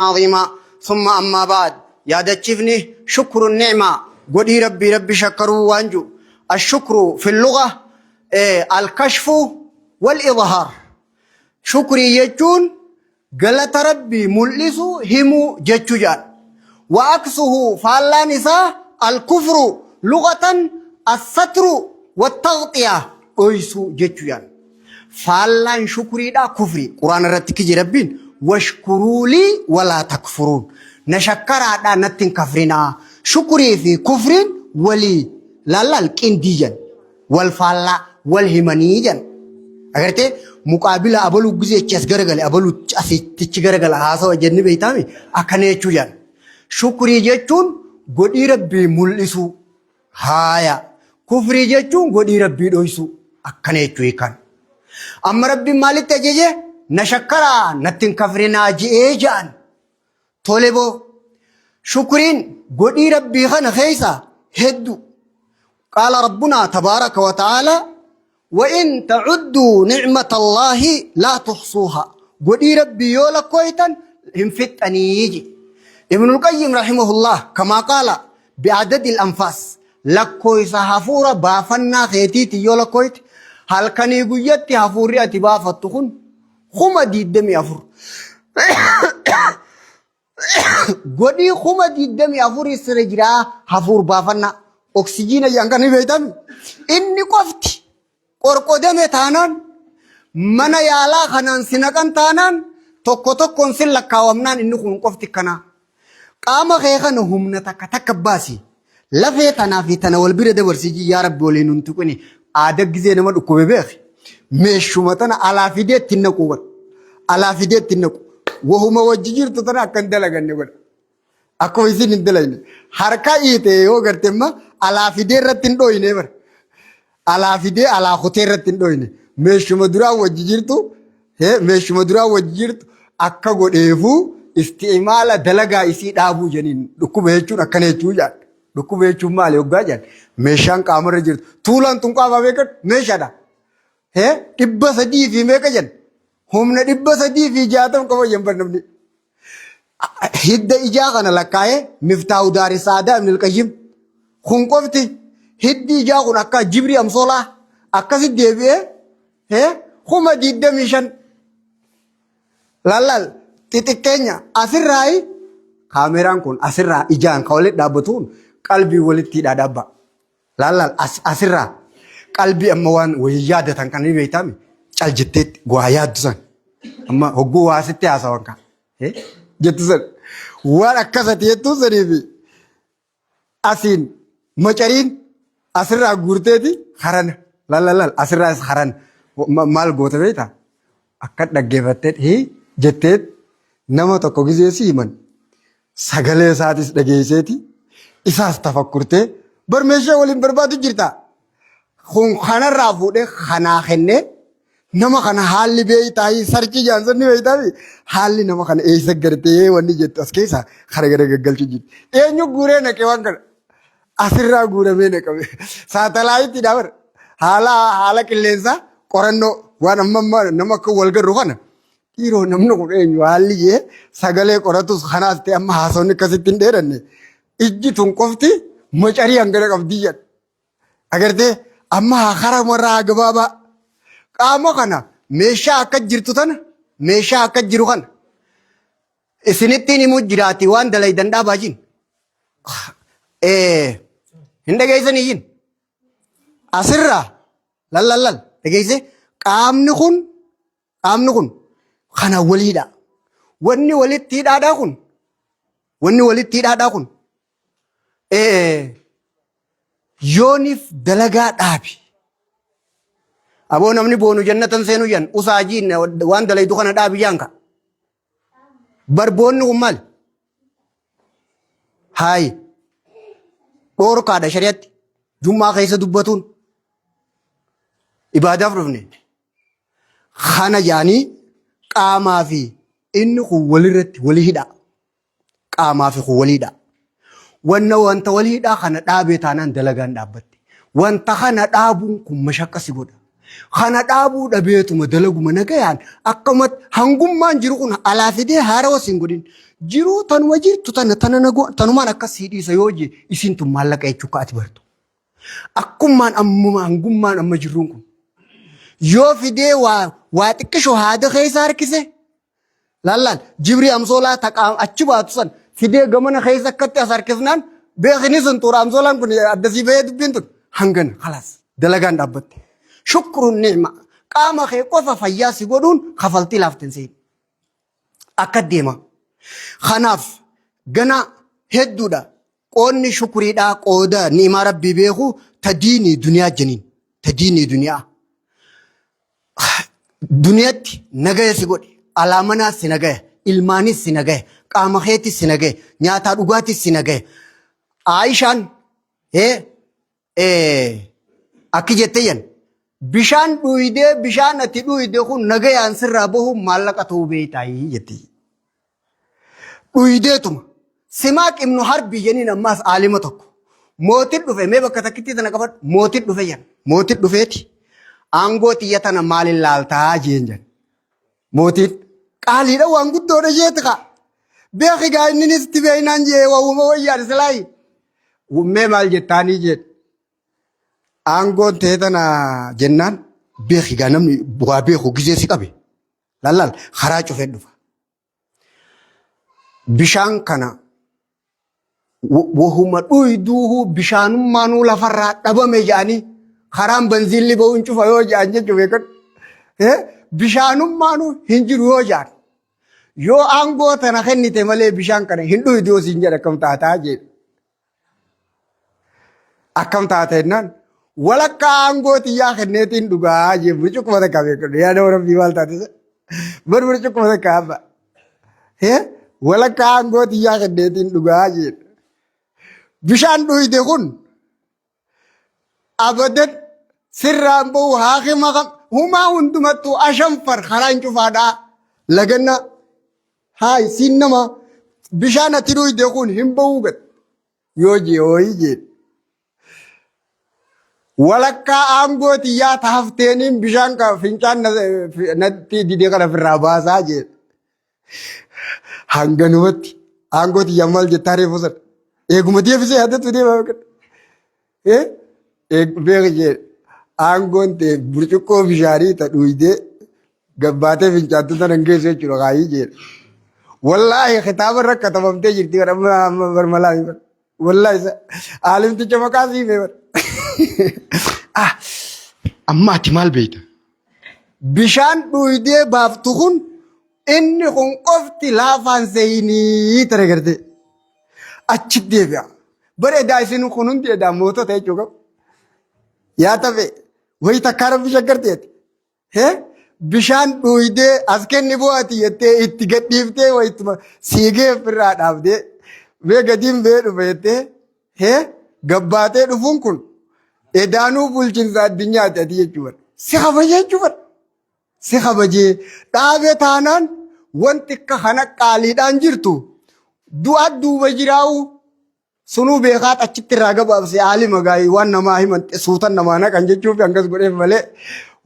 عظيما ثم أما بعد يا دتشفني شكر النعمة قولي ربي شكروا وانجو. الشكر في اللغة الكشف والإظهار. شكري يجون قالت ربي ملسو همو جتجان وأكسه فالله نساء الكفر لغة الستر والتغطية أيسو جتجان فالله شكري دا كفري قرآن رتكي ربين واشكروا لي ولا تكفرون نشكر دا نتن كفرنا شكري في كفر ولي لا الكنديجن والفالله والهمانيجن أغرتي مقابلة أبلو جزء كيس غرقل أبلو أسي تيجي غرقل هذا وجنبي بيتامي أكني تجان شكري جتون قدي ربي ملسو هايا كفري جتون قدي ربي دويسو أكني تجيكان أما ربي مالك تجيجي نشكرا نتن كفرنا جيجان طولبو شكرين قدي ربي خان خيسا هدو قال ربنا تبارك وتعالى وإن تعدوا نعمة الله لا تحصوها قدي ربي يولا كويتا انفت أنيجي ابن القيم رحمه الله كما قال بعدد الأنفاس لكوي سحفورة بافنا خيتيتي يولا كويت هل كان يقيتي حفوري أتبافتخون خما دي الدمي أفور قدي خما دي الدمي أفور سرجرا حفور بافنا أكسجين يانكني بيتامي إني قفتي قرقودمي تانان منا يالا خنان سنكن تانان توكو سن لكاومنان إنو خون قفتي كنا قام خيخن همنا تكباسي لفيتنا في تناول برد ورسيجي يا رب ولي ننتقني عادك زين ما دكوبي بيخ مشومتنا على فيديت تنكو على فيديت تنكو وهما وجيجير تتنا كندلا غني أكو يزين ندلين حركة إيته وقرتما على فيديت رتندوي نيبر على فيديت على خطير رتندوي مش مدرا وجيجيرتو هي مش مدرا وجيجيرتو أكو ديفو استعمال دلغا يسي دابو جنين دكوبي يجون أكني يجون دكوبي يجون مالي وقاجن مشان كامر جيرت طولان تونكا بابيكت مشادا هي تبص دي في مكجن هم ندبص دي في جاتم كم ينبر نبني هيدا إجاعنا لكاية مفتاح دار السادة من الكجيم خنقفتي هيدا إجاعنا أكا جبري أمصولا أكا سيديبيه هي هم جدا مشان لالال تتكينيا أسرائي كاميران كون أسرائي إجان كولد دابتون قلبي ولد تيدا دابا لالال أسرائي قلبي أموان ويجادة تنكني بيتامي الجتت غوايات زن أما هو واسطة أسوانك جتزن وانا كذا يتوزني في أسين مچارين أسرع غورتي خران لا أسرع خران مال غوته بيتا أكاد دعوتت هي جتت نما تكوجي سيمان سجله ساتس دعيسيتي إساس تفكرته برمشة ولين بربادو جرتا خون خانا رافوده خانا خنّه نما خانا حالي بيتاي سرچي جانسن بيتاي حالي نما خانا إيسا کرتے ونی جت اسكيسا خرگرے گلچ جت اینو گورے نہ کیوان کر اسرا گورے میں نہ کبھی ساتلائی تی داور حالا کلینسا قرنو وان امم نما کو ولگر روحنا تیرو نمنو کو اینو حالي یہ سگلے قرتو خانا تے اما ہاسون کسیتن دیرنے اجی تون کوفتی مچاری انگرے کبدیت اگر تے اما خرا مرا گبابا قامو كنا ميشا أكجرتو تنا ميشا أكجرو كنا إسنتيني مجراتي وان دلائي دندا باجين هندا جايزة نيجين أسرة لا جايزة قام نكون خنا وليدا وني وليد تيدا داكون وني وليد تيدا داكون يونيف دلغا دابي أبو نمني بونو جنة سينو ين أساجين وان دلائي دخان دابي يانكا بربون نغمال هاي بورو كادا شريعت جمعة خيسة دبتون إبادة فرفني خانا جاني قاما في إنو ولرت وليدا قاما في وليدا وانت وليدا خانا دابي تانان دلغان دابتي وانت خانا دابون كم مشاكا سيقودا Khana dhaabuu dhabeetuma dalaguma nagayaan akkamat hangummaan jiru kun alaa fidee haarawa siin godhin. Jiruu tanuma jirtu tana nagoo tanumaan akkas hidhiisa yoo je isintu maallaqa jechuu kaati bartu. Akkummaan ammuma hangummaan amma jirruun kun. Yoo fidee waa xiqqishoo haada keessa harkise. Lallaan jibri amsoolaa taqaa achi baatu san fidee gamana keessa akkatti as harkisnaan beekni sun tuura amsoolaan kun addasii bahee dubbiin tun hangan khalaas dalagaan dhaabbatte. Shukruun ni'ma qaama kee qofa fayyaa si godhuun kafaltii laaftin seen. Akka deema. Kanaaf gana hedduudha qoonni shukuriidhaa qooda ni'maa rabbii beeku tadiinii duniyaa janiin tadiinii duniyaa. Duniyaatti nagaya si godhe alaamanaas si nagaya ilmaanis si nagaya qaama keetis si nagaya nyaataa dhugaatis si nagaya. Aayishaan akki jetteeyyan bishaan dhuyidee bishaan ati dhuyide kun nagayaan sirraa bahu maallaqa ta'uu beeytaayii jettee. Dhuydeetuma Simaaq ibnu Harbii jeniin ammaas aalima tokko mootiin dhufe mee bakka takkitti tana qabadhu mootiin dhufe yan mootiin dhufeeti aangoo xiyya tana maalin laaltaa jeen jan mootiin qaaliidha waan guddoodha jeeti kaa beeki gaa inninis itti beeynaan jee waawuma wayyaan islaayi mee maal jettaanii jeet aangoon ta'e tana jennaan beeki gaa namni bu'aa beeku gizee si qabe lallaal karaa cufee dhufa. Bishaan kana wahuma dhuyduuhu bishaanummaanuu lafarraa dhabame jedhanii karaan banziilli ba'uun cufa yoo jedhan jechuun beekan. Bishaanummaanuu hin jiru yoo jedhan. Yoo aangoo tana kennite malee bishaan kana hin dhuyduu siin jedha akkam taataa jedhu. Akkam taata jennaan walakkaa aangoo xiyyaa kenneetiin dhugaa jedhu burcuqquma takka beekan. Yaada warabbii maal taatisa? Bar burcuqquma takka abba. Walakkaa aangoo xiyyaa kenneetiin dhugaa jedhu. Bishaan dhuyde kun abadan sirraan bahu haakima kam humaa hundumattuu ashanfar karaan cufaadhaa laganna haa isiin nama bishaan ati dhuyde kun hin bahuu gad yoo jee hooyi jedhu. Walakkaa aangoo xiyyaa taafteeniin bishaan ka fincaan natti didee kana firraa baasaa jedhu. Hanganumatti aangoo xiyyaa maal jettaa reefu sana. Eeguma deebisee yaadatu deema beekan. Beeka jedhe aangoon ta'e burcuqqoo bishaanii ta dhuyidee gabbaatee fincaattu sana hin geessu jechuudha kaayii jedhe. Wallaahi kitaaba irra katabamtee jirti kan amma barmalaa himan. Wallaahi isa aalimticha maqaa sii himan. Amma ati maal beekta? Bishaan dhuyidee baaftu kun inni kun qofti laafaan seeyinii tare gartee. Achi deebi'a. Bareedaa isin kun hundi edaa mootota jechuudha. Yaa ta'e wayi takkaa rabbi shaggarteeti. Bishaan dhuyidee as kenni bu'aati jettee itti gadhiiftee wayituma siigee ofirraa dhaabdee mee gadiin bee dhufe jettee gabbaatee dhufuun kun edaanuu bulchiinsa addunyaati ati jechuudha. Si kabajee jechuudha. Si kabajee dhaabee taanaan wanti akka kana qaaliidhaan jirtu. Du'a duuba jiraa'u sunuu beekaat achitti irraa gabaabsee aalima gaa'ii waan namaa himan suutan namaa naqan jechuuf hangas godheef malee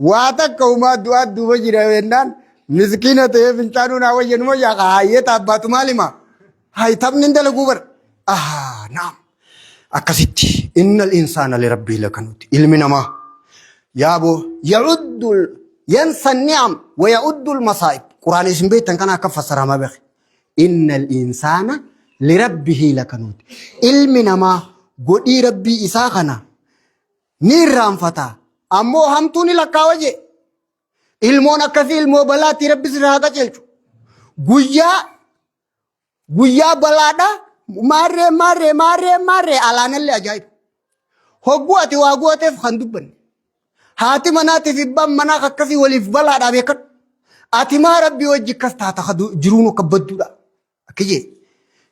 waa takka uumaa du'a duuba jira jennaan miskiina ta'ee fincaanuu naa wayyanuma yaaqa hayyee taabbaatu maalima hayi taphni hin dalaguu bara. Naam akkasitti innal insaana lirabbii lakanuuti ilmi namaa yaaboo yacuddul yansa ni'am wa yacuddul masaa'ib quraan isin beektan kana akka fassaramaa beeke. إن الإنسان لربه لكنود علمنا ما قدي ربي إساقنا نيران فتا أمو همتوني لكا وجه علمونا كثير علمو بلاتي ربي سرهادا جلچو قويا بلادا ماري علانا اللي أجايب هقواتي واقواتي فخندوبن هاتي مناتي في بام مناخ كثير ولي في بلادا بيكت آتي ما ربي وجه كستا تخدو جرونو كبدو دا كي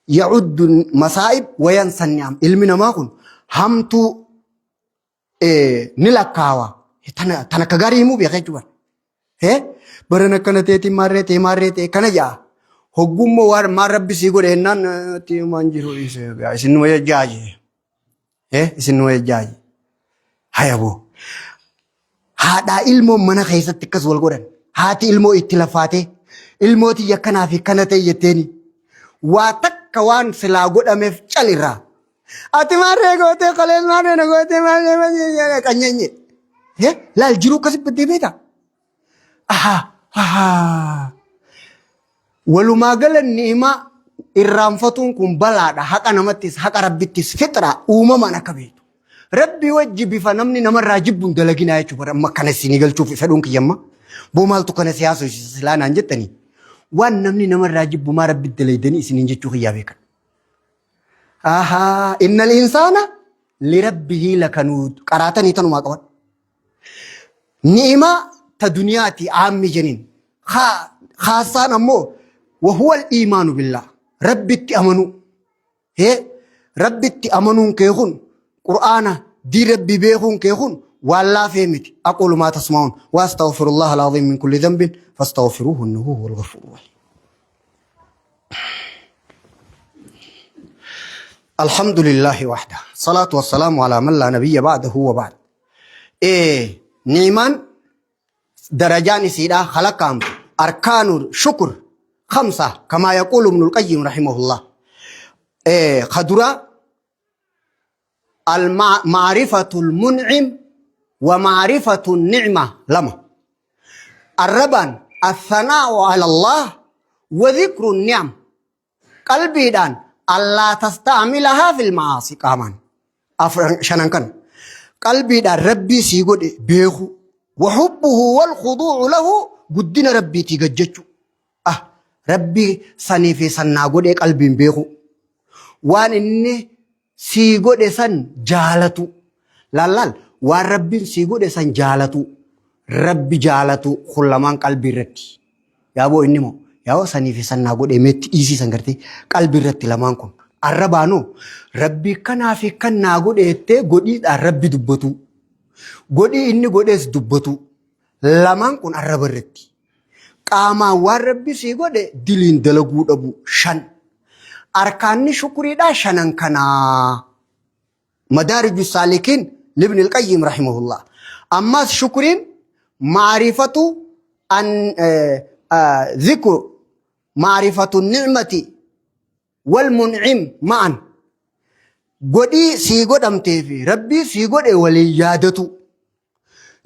يعد المصائب وينسى النعم علمنا ما كن همتو نلقاوا تنا كغاري مو بيخجوا برنا كنا تيتي مارتي كنا جا هجوم وار ما ربي سيقول هنان تي مانجرو إيش إنه يجاجي إيش إنه يجاجي هاي أبو haadhaa ilmoo mana keessatti akkas wal godhan haati ilmoo itti lafaate ilmooti yakkanaa fi kana ta'e jetteeni waa takka waan silaa godhameef calirraa ati maarree gootee qoleen maarree na gootee maarree qanyeenye laal jiruu akkasi baddee beeta walumaa gala ni'imaa irraanfatuun kun balaadha haqa namattis haqa rabbittis fixraa uumamaan akka beetu rabbi wajji bifa namni namarraa jibbuun dalaginaa jechuudha amma kana isinii galchuuf fedhuun kiyyamma boo maaltu kana siyaasa silaa naan jettanii waan namni namarraa jibbu maa rabbi dalaydanii isiniin jechuu kiyyaa beekan innal insaana lirabbihi lakanuud qaraatanii tanumaa qaban ni'imaa ta duniyaati aammi jeniin khaasaan ammoo وهو الإيمان بالله ربي تأمنوا ربي تأمنون كيخون قرآن دي ربي بيخون كيخون والله فهمت أقول ما تسمعون وأستغفر الله العظيم من كل ذنب فاستغفروه إنه هو الغفور الرحيم الحمد لله وحده صلاة والسلام على من لا نبي بعده وبعد نيمان درجان سيدا خلقام أركان الشكر 5 كما يقول ابن القيم رحمه الله خدرة معرفة المنعم ومعرفة النعمة لما الربان الثناء على الله وذكر النعم قلبي دان الله تستعملها في المعاصي كمان شننكن قلبي دان ربي سيقول بيخو وحبه والخضوع له قدنا ربي تيجججو ربي سني في سنة قد قلبي بيخو وان إني سي قد سن جالتو لالال وان ربي سي قد سن جالتو ربي جالتو خلمان قلبي رتي يابو إني مو يابو سني في سنة قد مت إيسي سنغرتي قلبي رتي لمان كون الربانو ربي كنا في كنا قد إتي قد ربي دبتو قد إني قد إس دبتو لمان كون الرب رتي قاما وربي سيغودي دلين دلغو دبو شن أركاني شكري دا شنن كنا مدارج السالكين لابن القيم رحمه الله أما شكرين معرفة أن ذكر معرفة النعمة والمنعم معا قدي سيغود أمتفي ربي سيغودي ولي يادتو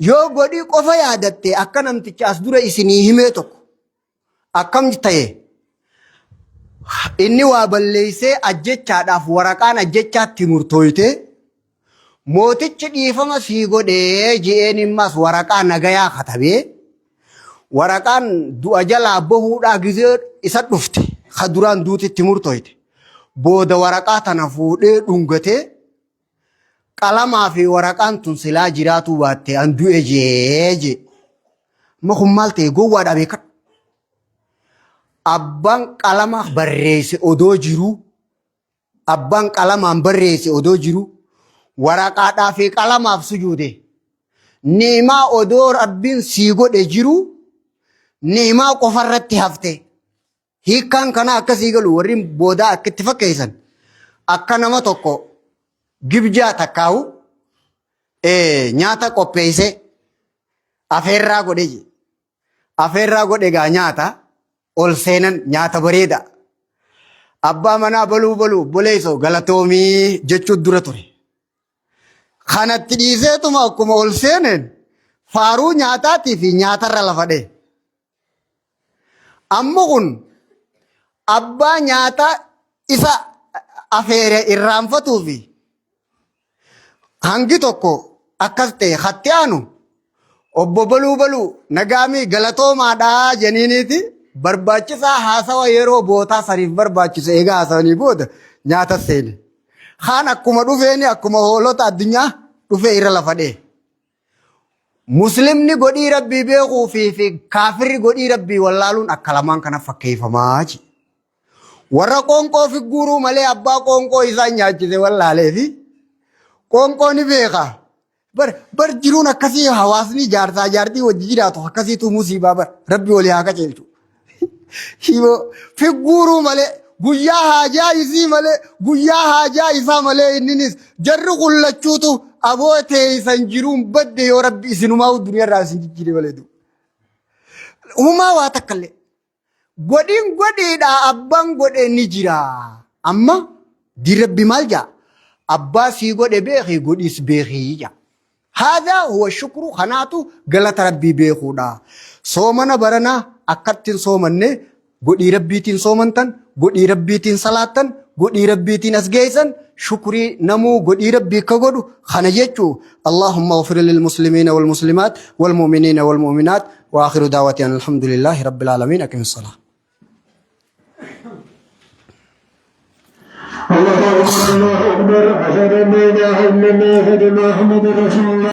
yoo godii qofa yaadatte akka namtichi as dura isinii himee tokko akkam ta'e inni waa balleessee ajjechaadhaaf waraqaan ajjechaatti murtooyte mootichi dhiifama sii godhee je'een immas waraqaa nagayaa katabee waraqaan du'a jalaa bahuudhaa gizee isa dhufte ka duraan duutitti murtooyte booda waraqaa tana fuudhee dhungatee قلما في ورقان تنسلا جراتو باتي اندو اجي ما هم مالتي قوة دابيكت أبان قلما بريسي أدو جيرو أبان قلما بريسي أدو جيرو ورقاتا في قلما في سجودي نيما أدو ربين سيغو دي جيرو نيما قفرت هفته هي كان أكسيغلو ورين بودا أكتفا كيسان أكنا ما توقو gibjaa takkaawu nyaata qopheesse afeerraa godhe gaa nyaata ol seenan nyaata bareeda abbaa manaa baluu boleessoo galatoomii jechuu dura ture kanatti dhiiseetuma akkuma ol seeneen faaruu nyaataatii fi nyaatarra lafadhe amma kun abbaa nyaata isa afeere irraanfatuufi hangi tokko akkas ta'e hatti aanu obbo baluu nagaamii galatoomaadhaa jeniiniiti barbaachisaa haasawa yeroo bootaa saniif barbaachisu eegaa haasawanii booda nyaata seene kaan akkuma dhufeeni akkuma hoolota addunyaa dhufee irra lafadhee muslimni godhii rabbii beekuu fi kaafirri godhii rabbii wallaaluun akka lamaan kana fakkeeffamaa ji warra qoonqoo fi guuruu malee abbaa qoonqoo isaa nyaachise wallaaleefi qoonqoo ni beeka bar jiruun akkasii hawaasni jaarsaa jaartii wajji jiraatu akkasiitu musiibaa bar rabbi walii haa qaceelchu fi guuruu malee guyyaa haajaa isii malee guyyaa haajaa isaa malee inninis jarri qullachuutu abootee isan jiruun badde yoo rabbi isinumaa duniyaarraa isin jijjiire malee du uumaa waa takkallee godhiin godhiidhaa abbaan godhe ni jira amma dirabbi maal jaa abbaa sii godhe beekii godhiis beekii jaa هذا هو الشكر خناتو قالت ربي بيخودا صومنا برنا أكتن صومني قولي ربيتين صومنتن قولي ربيتين صلاتن قولي ربيتين أسجيسن شكري نمو قولي ربي كقولو خنجيتشو اللهم اغفر للمسلمين والمسلمات والمؤمنين والمؤمنات وآخر دعوتي أن الحمد لله رب العالمين أكم الصلاة الله أكبر أشهد أن لا إله إلا الله محمد رسول الله